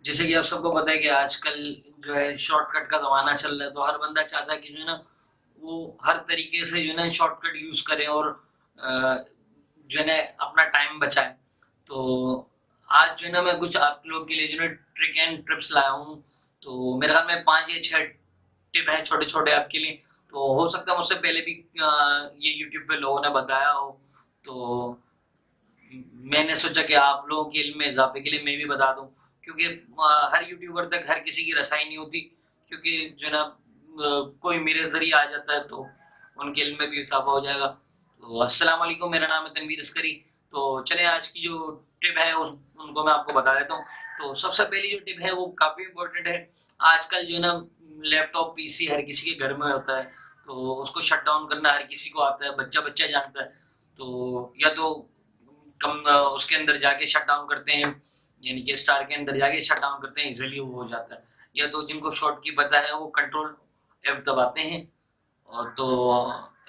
जैसे कि आप सबको पता है कि आजकल जो है शॉर्टकट का ज़माना चल रहा है, तो हर बंदा चाहता है कि जो है ना वो हर तरीके से जो है ना शॉर्टकट यूज़ करे और जो है ना अपना टाइम बचाए। तो आज जो है ना मैं कुछ आप लोग के लिए जो है ना ट्रिक एंड ट्रिप्स लाया हूँ। तो मेरे ख्याल में 5 या 6 टिप हैं छोटे-छोटे आपके लिए। तो हो सकता है मुझसे पहले भी ये यूट्यूब पे लोगों ने बताया हो। तो मैंने सोचा कि आप लोगों के इल्म में इजाफे के लिए मैं भी बता दूं, क्योंकि हर यूट्यूबर तक हर किसी की रसाई नहीं होती। क्योंकि जो है ना कोई मेरे जरिए आ जाता है तो उनके इल्म में भी इजाफा हो जाएगा। तो अस्सलाम वालेकुम, मेरा नाम है तनवीर अस्करी। तो चले आज की जो टिप है उनको मैं आपको बता देता हूँ। तो सबसे पहली जो टिप है वो काफ़ी इंपॉर्टेंट है। आजकल जो है ना लैपटॉप पीसी हर किसी के घर में होता है, तो उसको शट डाउन करना हर किसी को आता है, बच्चा बच्चा जानता है। तो या तो कम उसके अंदर जाके शट डाउन करते हैं, यानी कि स्टार के अंदर जाके शट डाउन करते हैं, इजीली वो हो जाता है। या तो जिनको शॉर्ट की पता है वो कंट्रोल एफ दबाते हैं, और तो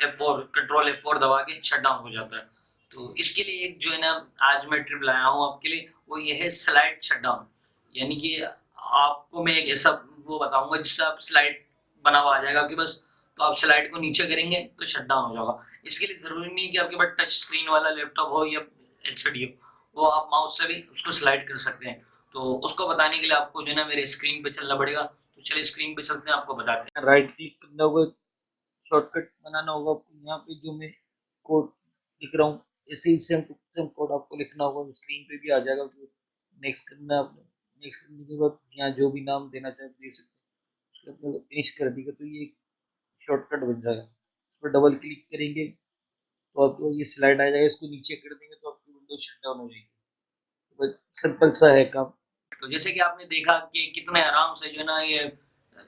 F4 कंट्रोल F4 दबा के शट डाउन हो जाता है। तो इसके लिए एक जो है ना आज मैं ट्रिप लाया हूँ आपके लिए, वो ये है स्लाइड शट डाउन। यानी कि आपको मैं एक ऐसा वो बताऊंगा जिससे आप स्लाइड बना हुआ आ जाएगा आपके पास। तो आप स्लाइड को नीचे करेंगे तो शट डाउन हो जाएगा। इसके लिए जरूरी नहीं कि आपके पास टच स्क्रीन वाला लैपटॉप हो या एलसीडी हो, वो आप माउस से भी उसको स्लाइड कर सकते हैं। तो उसको बताने के लिए आपको जो है ना मेरे स्क्रीन पे चलना पड़ेगा। तो चलिए स्क्रीन पे चलते हैं, आपको बताते हैं। राइट क्लिक करना होगा, शॉर्टकट बनाना होगा आपको। यहाँ पे जो मैं कोड लिख रहा हूँ, ऐसे ही सेम टू सेम कोड आपको लिखना होगा, स्क्रीन पे भी आ जाएगा। तो नेक्स्ट करना है आपने। नेक्स्ट करने के बाद यहाँ जो भी नाम देना चाहे दे सकते हैं। उसके बाद फिनिश कर देगा तो ये शॉर्टकट बन जाएगा। उस पर डबल क्लिक करेंगे तो आपको ये स्लाइड आ जाएगा। इसको नीचे कर देंगे तो आपकी विंडो शट डाउन हो जाएगी। तो बस सिंपल सा है काम। तो जैसे कि आपने देखा कि कितने आराम से जो है ना ये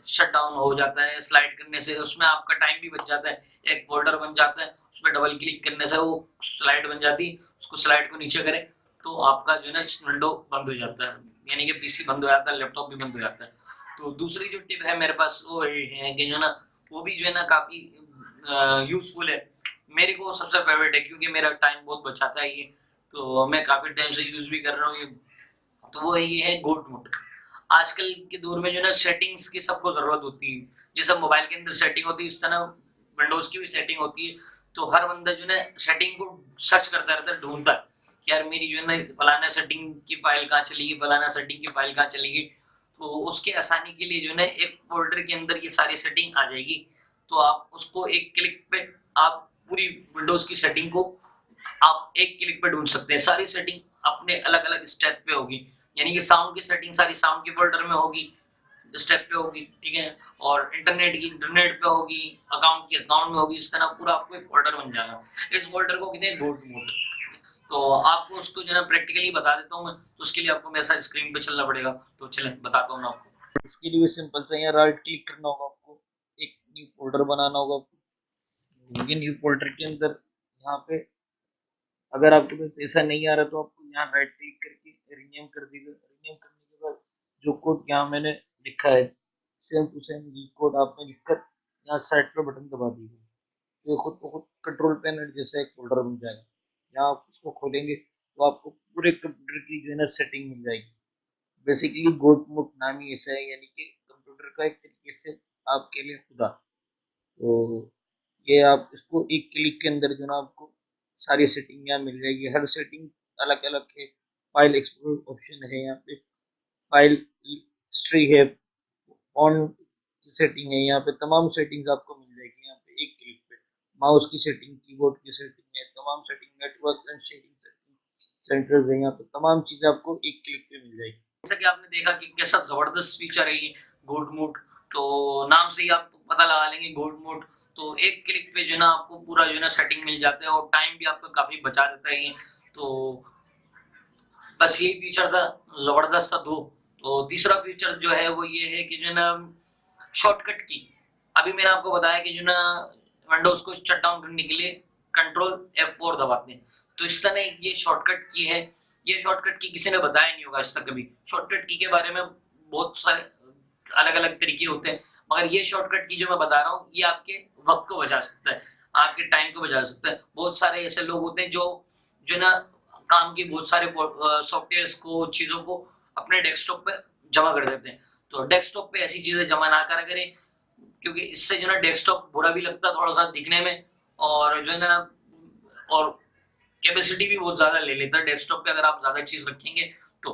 शट डाउन हो जाता है स्लाइड करने से, उसमें आपका टाइम भी बच जाता है। एक फोल्डर बन जाता है, उसमें डबल क्लिक करने से वो स्लाइड बन जाती है। उसको स्लाइड को नीचे करें तो आपका जो है ना विंडो बंद हो जाता है, यानी कि पीसी बंद हो जाता है, लैपटॉप भी बंद हो जाता है। तो दूसरी जो टिप है मेरे पास वो ये है कि जो है ना वो भी जो है ना काफी यूजफुल है। मेरे को सबसे फेवरेट है क्योंकि मेरा टाइम बहुत बचाता है ये। तो मैं काफी टाइम से यूज भी कर रहा हूँ ये। तो वो ये है गोट मोड। आजकल के दौर में जो है ना सेटिंग्स की सबको जरूरत होती है। जैसे मोबाइल के अंदर सेटिंग होती है इस तरह विंडोज की भी सेटिंग होती है। तो हर बंदा जो है ना सेटिंग को सर्च करता रहता है, ढूंढता है कि यार मेरी जो है ना फलाना सेटिंग की फाइल कहाँ चलेगी, फलाना सेटिंग की फाइल कहाँ चलेगी। तो उसके आसानी के लिए जो है ना एक फोल्डर के अंदर ये सारी सेटिंग आ जाएगी। तो आप उसको एक क्लिक पे आप पूरी विंडोज की सेटिंग को आप एक क्लिक पे ढूंढ सकते हैं। सारी सेटिंग अपने अलग अलग स्टेप पे होगी, यानी कि साउंड की सेटिंग सारी साउंड के फोल्डर में होगी, स्टेप पे होगी, ठीक है। और इंटरनेट की इंटरनेट पे होगी, अकाउंट की अकाउंट में होगी। इस तरह पूरा आपको एक फोल्डर बन जाएगा। इस फोल्डर को कहते हैं गोट मोड। तो आपको उसको जो है प्रैक्टिकली बता देता हूँ मैं। तो उसके लिए आपको मेरे साथ स्क्रीन पे चलना पड़ेगा। तो चले बताता हूँ मैं आपको। इसके लिए भी सिंपल सा यहाँ राइट क्लिक करना होगा आपको, एक न्यू फोल्डर बनाना होगा आपको। ये न्यू फोल्डर के अंदर यहाँ पे अगर आपके पास ऐसा नहीं आ रहा तो आपको यहाँ राइट क्लिक करके रीनेम कर देगा। रीनेम करने के बाद जो कोड यहाँ मैंने लिखा है सेम टू सेम ये कोड आपने लिखकर यहाँ साइड पे बटन दबा दीजिए। तो ये खुद को खुद कंट्रोल पैनल जैसा एक फोल्डर बन जाएगा। यहाँ आप उसको खोलेंगे तो आपको पूरे कंप्यूटर की जो है ना सेटिंग मिल जाएगी। बेसिकली गोट मोड नाम ही ऐसा है, यानी कि कंप्यूटर का एक तरीके से आपके लिए खुदा। तो ये आप इसको एक क्लिक के अंदर जो ना आपको सारी सेटिंग यहाँ मिल जाएगी। हर सेटिंग अलग अलग है। फाइल एक्सप्लोर ऑप्शन है यहाँ पे, फाइल हिस्ट्री है, ऑन सेटिंग है। यहाँ पे तमाम सेटिंग्स आपको मिल जाएगी यहाँ पे एक क्लिक पे। माउस की सेटिंग, कीबोर्ड की सेटिंग है, तमाम setting, network and sharing centres है। यहाँ पे तमाम चीजें आपको एक क्लिक पे मिल जाएगी। जैसा कि आपने देखा कि कैसा जबरदस्त फीचर है ये गोड मोड। तो नाम से ही आप पता लगा लेंगे गोड मोड। तो एक क्लिक पे जो है ना आपको पूरा जो है ना सेटिंग मिल जाता है, और टाइम भी आपका काफी बचा देता है ये। तो बस यही फीचर था जबरदस्त सा दो। तो तीसरा फीचर जो है वो ये है कि जो है ना शॉर्टकट की। अभी मैंने आपको बताया कि जो ना विंडोज को शट डाउन करने के लिए कंट्रोल F4 दबाते हैं। तो इस तरह ये शॉर्टकट की है। ये शॉर्टकट की किसी ने बताया नहीं होगा आज तक कभी। शॉर्टकट की के बारे में बहुत सारे अलग अलग तरीके होते हैं, मगर ये शॉर्टकट की जो मैं बता रहा हूँ ये आपके वक्त को बचा सकता है, आपके टाइम को बचा सकता है। बहुत सारे ऐसे लोग होते हैं जो जो ना काम की बहुत सारे सॉफ्टवेयर को, चीजों को अपने डेस्कटॉप पे जमा कर देते हैं। तो डेस्कटॉप पे ऐसी चीजें जमा ना करा करें, क्योंकि इससे जो है ना डेस्कटॉप बुरा भी लगता है थोड़ा सा दिखने में, और जो है ना और कैपेसिटी भी बहुत ज्यादा ले लेता है डेस्कटॉप पे अगर आप ज्यादा चीज रखेंगे तो।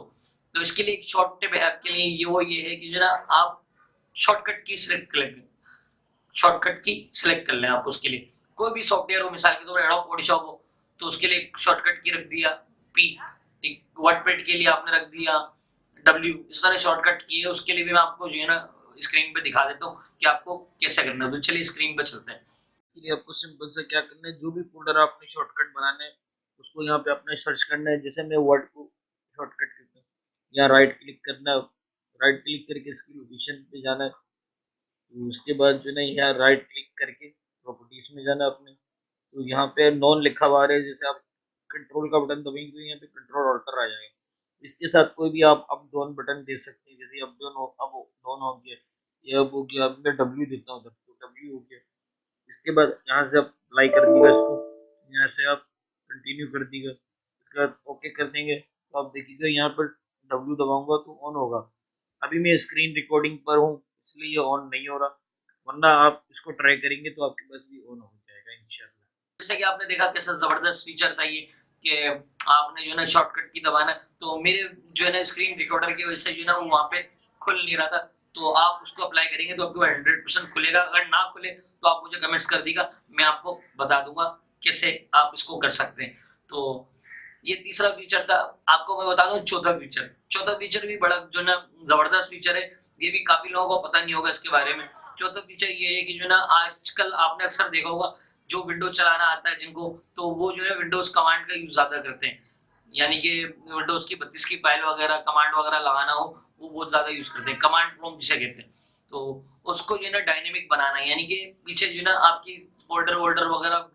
तो इसके लिए एक शॉर्ट टिप है आपके लिए, ये है कि जो ना आप शॉर्टकट की सिलेक्ट कर लें, शॉर्टकट की सिलेक्ट कर लें आप। उसके लिए कोई भी सॉफ्टवेयर हो, मिसाल के तौर पर एडोब फोटोशॉप हो तो उसके लिए शॉर्टकट की रख दिया पी, वर्डपैड के लिए आपने रख दिया डब्ल्यू, इस तरह शॉर्टकट की है। उसके लिए भी मैं आपको जो है ना स्क्रीन पे दिखा देता हूँ कि आपको कैसे करना है। तो चलिए स्क्रीन पे चलते हैं। इसके लिए आपको सिंपल से क्या करना है, जो भी फोल्डर आपने शॉर्टकट बनाना है उसको यहाँ पे आपने सर्च करना है। जैसे मैं वर्ड को शॉर्टकट करता हूँ, यहाँ राइट क्लिक करना है, राइट क्लिक करके इसकी लोकेशन पे जाना है। तो उसके बाद जो है यहाँ राइट क्लिक करके प्रॉपर्टीज में जाना है अपने। तो यहाँ पे नॉन लिखा हुआ है, जैसे आप कंट्रोल का बटन दबाएंगे तो यहाँ पे कंट्रोल ऑल्टर आ जाएगा। इसके साथ कोई भी आप अप डाउन बटन दे सकते हैं, जैसे अप डाउन अब डाउन हो गया, ये अब हो गया। अब मैं डब्ल्यू देता हूँ उधर, तो डब्ल्यू हो गया। इसके बाद यहाँ से आप अप्लाई कर दीजिएगा इसको, यहाँ से आप कंटिन्यू कर दीजिएगा। इसके बाद ओके कर देंगे तो आप देखिएगा यहाँ पर डब्ल्यू दबाऊंगा तो ऑन होगा। अभी मैं स्क्रीन रिकॉर्डिंग पर हूँ इसलिए ये ऑन नहीं हो रहा, वरना आप इसको ट्राई करेंगे तो आपके पास भी ऑन हो जाएगा इंशाल्लाह। जैसे कि आपने देखा कैसा जबरदस्त फीचर था ये, कि आपने जो है ना शॉर्टकट की दबाना, तो मेरे जो है ना स्क्रीन रिकॉर्डर की वजह से जो है ना वो वहाँ पे खुल नहीं रहा था। तो आप उसको अप्लाई करेंगे तो आपको 100% खुलेगा। अगर ना खुले तो आप मुझे कमेंट्स कर दीजिएगा, मैं आपको बता दूंगा कैसे आप इसको कर सकते हैं। तो ये तीसरा फीचर था। आपको मैं बता दूं चौथा फीचर, चौथा फीचर भी बड़ा जो ना जबरदस्त फीचर है, ये भी काफी लोगों को पता नहीं होगा इसके बारे में। चौथा फीचर ये है कि जो ना आजकल आपने अक्सर देखा होगा जो विंडोज चलाना आता है जिनको, तो वो जो है विंडोज कमांड का यूज ज्यादा करते हैं। यानी कि विंडोज की 32 की फाइल वगैरह कमांड वगैरह लगाना हो वो बहुत ज्यादा यूज करते हैं, कमांड प्रॉम्प्ट जिसे कहते हैं। तो उसको जो है ना डायनेमिक बनाना है, यानी कि पीछे जो है ना आपकी फोल्डर वोल्डर वगैरह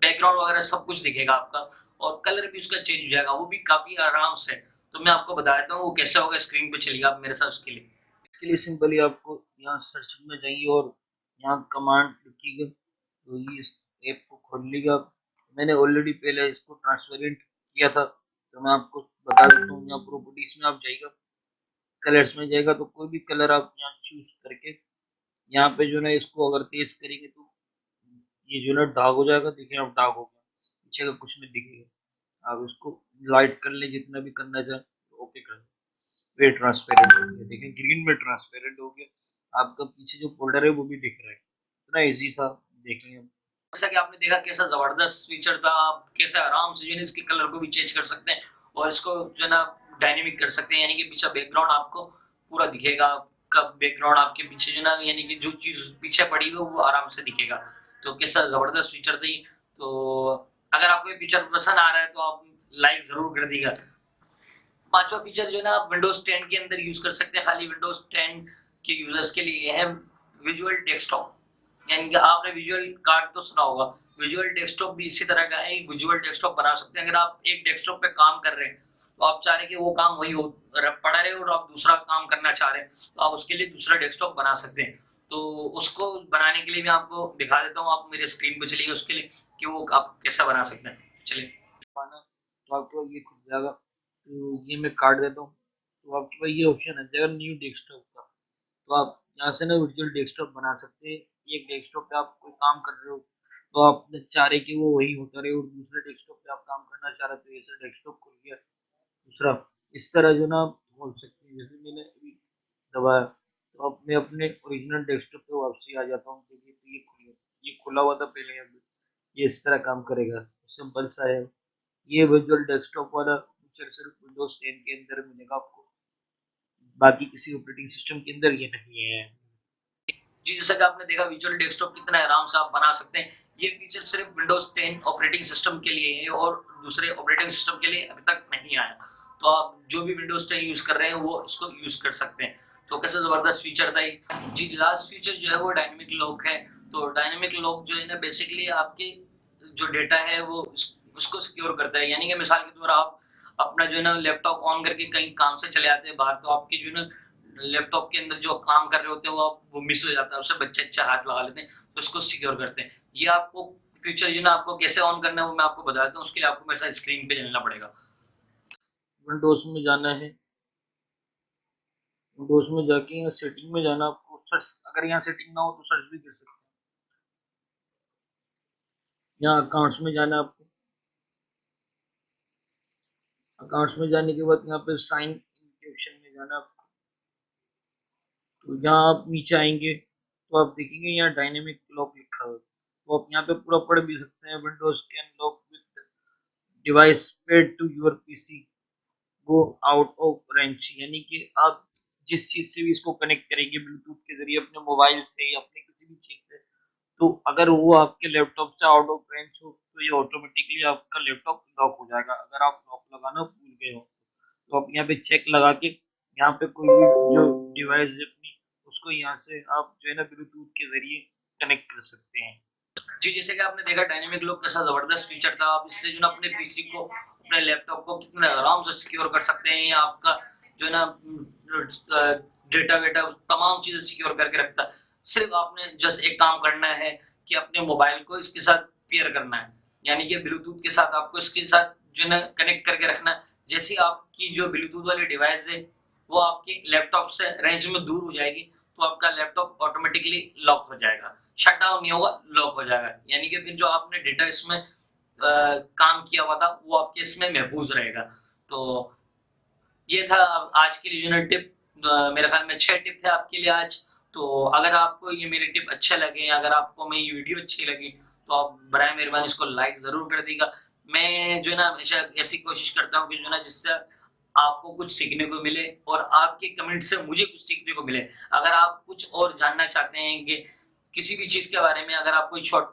बैकग्राउंड वगैरह सब कुछ दिखेगा आपका, और कलर भी उसका चेंज हो जाएगा, वो भी काफी आराम से। तो मैं आपको बता देता हूँ वो कैसे होगा, स्क्रीन पे चलिएगा आप मेरे साथ उसके लिए। इसके लिए सिंपली आपको यहाँ सर्च में जाइए और यहाँ कमांड लिखिएगा, तो ये इस ऐप को खोल लीजिएगा। मैंने ऑलरेडी पहले इसको ट्रांसपेरेंट किया था, तो मैं आपको बता देता हूँ। यहाँ प्रॉपर्टीज में आप जाइएगा, कलर्स में जाएगा तो कोई भी कलर आप यहाँ चूज करके यहाँ पे जो है इसको अगर तेज करेंगे तो ये जो है डार्क हो जाएगा। देखिए अब डार्क हो गया, पीछे का कुछ नहीं दिखेगा। आप इसको लाइट कर ले जितना भी करना चाहे, ओके कर वे ट्रांसपेरेंट हो गया। देखिए ग्रीन में ट्रांसपेरेंट हो गया, आपका पीछे जो फोल्डर है वो भी दिख रहा है। इतना इजी सा, देख लें। जैसा कि आपने देखा कैसा जबरदस्त फीचर था, आप कैसे आराम से जो है इसके कलर को भी चेंज कर सकते हैं और इसको जो है ना डायनेमिक कर सकते हैं, यानी कि पीछे बैकग्राउंड आपको पूरा दिखेगा, कब बैकग्राउंड आपके पीछे जो ना, यानी कि जो चीज पीछे पड़ी हुई वो आराम से दिखेगा। तो कैसा जबरदस्त फीचर था ये। तो अगर आपको ये फीचर पसंद आ रहा है तो आप लाइक जरूर कर दीजिएगा। पांचवा फीचर जो है ना आप विंडोज 10 के अंदर यूज कर सकते हैं, खाली विंडोज 10 के यूजर्स के लिए है विजुअल डेस्कटॉप। यानी कि आपने विजुअल कार्ड तो सुना होगा, विजुअल डेस्कटॉप भी इसी तरह का है। विजुअल डेस्कटॉप बना सकते हैं। अगर आप एक डेस्कटॉप पे काम कर रहे हैं तो आप चाह रहे हैं कि वो काम वही हो पड़ा रहे और आप दूसरा काम करना चाह रहे हैं, तो आप उसके लिए दूसरा डेस्कटॉप बना सकते हैं। तो उसको बनाने के लिए मैं आपको दिखा देता हूँ, आप मेरे स्क्रीन पे चलिए उसके लिए कि वो आप कैसे बना सकते हैं। चलिए। तो आपको ये खुल जाएगा, तो ये मैं काट देता हूँ। तो आपके पास ये ऑप्शन है जाएगा न्यू डेस्कटॉप का, तो आप यहाँ से ना वर्चुअल डेस्कटॉप बना सकते हैं। एक डेस्कटॉप पे आप कोई काम कर रहे हो तो आप चाह रहे कि वो वही होता रहे, और दूसरे डेस्कटॉप पे आप काम करना चाह रहे हो तो ऐसा डेस्कटॉप खुल गया दूसरा। इस तरह जो ना आप खोल सकते हैं। जैसे मैंने अभी दबाया तो अब मैं अपने ओरिजिनल डेस्कटॉप पे वापसी आ जाता हूँ, क्योंकि तो ये खुला हुआ था पहले। अब ये इस तरह काम करेगा, सिंपल सा है। ये वर्चुअल डेस्कटॉप वाला फीचर सिर्फ विंडोज 10 के अंदर मिलेगा आपको, बाकी किसी ऑपरेटिंग सिस्टम के अंदर ये नहीं है। जी, जैसा कि आपने देखा विजुअल डेस्कटॉप कितना आराम से आप बना सकते हैं। ये फीचर सिर्फ विंडोज 10 ऑपरेटिंग सिस्टम के लिए है और दूसरे ऑपरेटिंग सिस्टम के लिए अभी तक नहीं आया। तो आप जो भी विंडोज 10 यूज कर रहे हैं वो इसको यूज कर सकते हैं। तो कैसे जबरदस्त फीचर था ये। जी, लास्ट फीचर जो है वो डायनेमिक लॉक है। तो डायनेमिक लॉक जो है ना बेसिकली आपके जो डेटा है वो उसको सिक्योर करता है। यानी कि मिसाल के तौर पर आप अपना जो है ना लैपटॉप ऑन करके कहीं काम से चले आते हैं बाहर, तो आपकी जो है ना लैपटॉप के अंदर जो काम कर रहे होते हैं वो मिस हो जाता है, उससे बच्चे अच्छा हाथ लगा लेते हैं, तो उसको सिक्योर करते हैं। ये आपको फ्यूचर जो ना आपको कैसे ऑन करना है वो मैं आपको बता देता हूँ। उसके लिए आपको मेरे साथ स्क्रीन पे चलना पड़ेगा। विंडोज में जाना है, विंडोज में जाके यहाँ सेटिंग में जाना आपको, सर्च अगर यहाँ सेटिंग ना हो तो सर्च भी कर सकते हैं। यहाँ अकाउंट्स में जाना आपको, अकाउंट्स में जाने के बाद यहाँ पे साइन इन के ऑप्शन में जाना आपको। तो यहाँ आप नीचे आएंगे तो आप देखेंगे यहाँ डायनेमिक लॉक लिखा हुआ है, तो आप यहाँ पे पूरा पढ़ भी सकते हैं। Windows can lock with device paired to your PC go out of range, यानी कि आप जिस चीज से भी इसको कनेक्ट करेंगे ब्लूटूथ के जरिए अपने मोबाइल से या अपने किसी भी चीज से, तो अगर वो आपके लैपटॉप से आउट ऑफ रेंज हो तो ये ऑटोमेटिकली आपका लैपटॉप लॉक हो जाएगा। अगर आप लॉक लगाना भूल गए हो तो आप यहाँ पे चेक लगा के यहाँ पे कोई भी जो डिवाइस है अपनी, उसको यहाँ से आप जो है ना ब्लूटूथ के जरिए कनेक्ट कर सकते हैं। जी, जैसे कि आपने देखा डायनेमिक लॉक कैसा जबरदस्त फीचर था। आप इससे जो ना अपने पीसी को, अपने लैपटॉप को कितने आराम से सिक्योर कर सकते हैं। ये आपका जो है ना डेटा वेटा तमाम चीजें सिक्योर करके रखता है। सिर्फ आपने जस्ट एक काम करना है कि अपने मोबाइल को इसके साथ पेयर करना है, यानी कि ब्लूटूथ के साथ आपको इसके साथ जो है ना कनेक्ट करके रखना है। जैसे आपकी जो ब्लूटूथ वाली डिवाइस है वो आपके लैपटॉप से रेंज में दूर हो जाएगी तो आपका लैपटॉप ऑटोमेटिकली लॉक हो जाएगा, शट डाउन नहीं होगा, लॉक हो जाएगा। यानी कि फिर जो आपने डेटा इसमें काम किया हुआ था वो आपके इसमें महफूज रहेगा। तो ये था आज के लिए यूनिट टिप। मेरे ख्याल में 6 टिप थे आपके लिए आज। तो अगर आपको ये मेरे टिप अच्छे लगे, अगर आपको मेरी वीडियो अच्छी लगी तो आप बराए मेहरबानी इसको लाइक जरूर कर देगा। मैं जो है ना हमेशा ऐसी कोशिश करता हूँ कि जो है ना जिससे आपको कुछ सीखने को मिले और आपके कमेंट से मुझे कुछ सीखने को मिले। अगर आप कुछ और जानना चाहते हैं कि किसी भी चीज के बारे में, अगर आप कोई शॉर्ट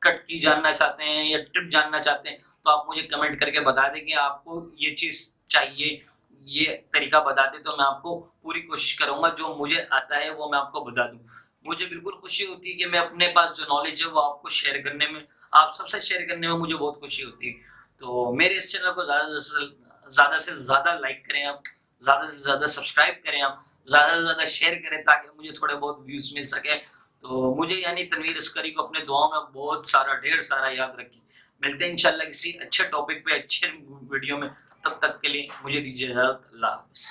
कट की जानना चाहते हैं या ट्रिप जानना चाहते हैं तो आप मुझे कमेंट करके बता दें कि आपको ये चीज चाहिए, ये तरीका बता दें तो मैं आपको पूरी कोशिश करूंगा जो मुझे आता है वो मैं आपको बता दूं। मुझे बिल्कुल खुशी होती है कि मैं अपने पास जो नॉलेज है वो आपको शेयर करने में, आप सबसे शेयर करने में मुझे बहुत खुशी होती है। तो मेरे इस चैनल को ज्यादा से ज्यादा लाइक करें आप, ज्यादा से ज्यादा सब्सक्राइब करें आप, ज्यादा से ज्यादा शेयर करें ताकि मुझे थोड़े बहुत व्यूज मिल सके। तो मुझे यानी तनवीर अस्करी को अपने दुआओं में बहुत सारा ढेर सारा याद रखें। मिलते हैं इंशाल्लाह किसी अच्छे टॉपिक पे अच्छे वीडियो में। तब तक के लिए मुझे दीजिए इजाजत। अल्लाह हाफिज।